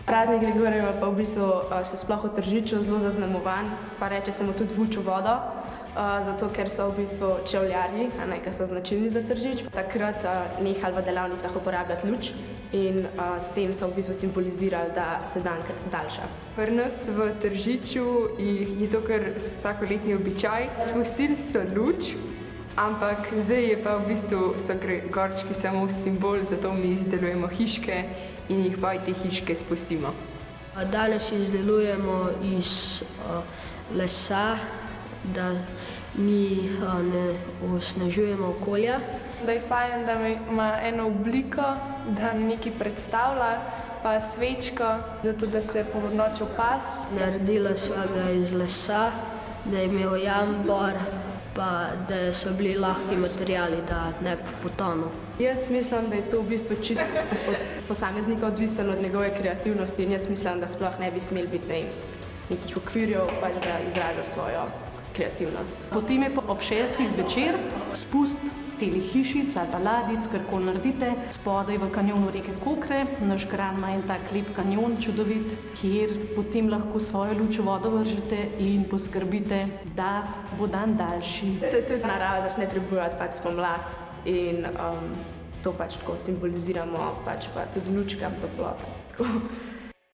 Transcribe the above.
Praznik Grigorjeva pa v bistvu še sploh v Tržiču zelo zaznamovan, pa reče se mu tudi vuč v vodo, zato ker so v bistvu čevljarji, ki so značilni za Tržič, takrat nehali v delavnicah uporabljati luč in s tem so v bistvu simbolizirali, da se dan daljša. Pri nas v Tržiču je to kar vsakoletni običaj. Spustili so luč, ampak zdaj je pa v bistvu so Grigorčki samo simbol, zato mi izdelujemo hiške in jih pa te hiške spustimo. Danes izdelujemo iz lesa, da ne osnažujemo okolja. Da je fajn, da ima eno obliko, da nekaj predstavlja, pa svečko, zato da se po noči opas. Naredila sva ga iz lesa, da je imel jambor, pa da so bili lahki materiali, da ne bi potonil. Jaz mislim, da je to v bistvu čisto od posameznika odvisen od njegove kreativnosti in jaz mislim, da sploh ne bi smeli biti nekih okvirjev, pač da izražajo svojo kreativnost. Potem je pa ob 6. zvečer spust telih hišic ali pa ladic, karkoli naredite, spodaj v kanjonu reke Kokre. Naš Kranj ima en tak lep kanjon, čudovit, kjer potem lahko svojo luč v vodo vržete in poskrbite, da bo dan daljši. Se tudi narava začne prebujati pač spomlad in to pač tako simboliziramo, pač pa tudi z lučkami toploto.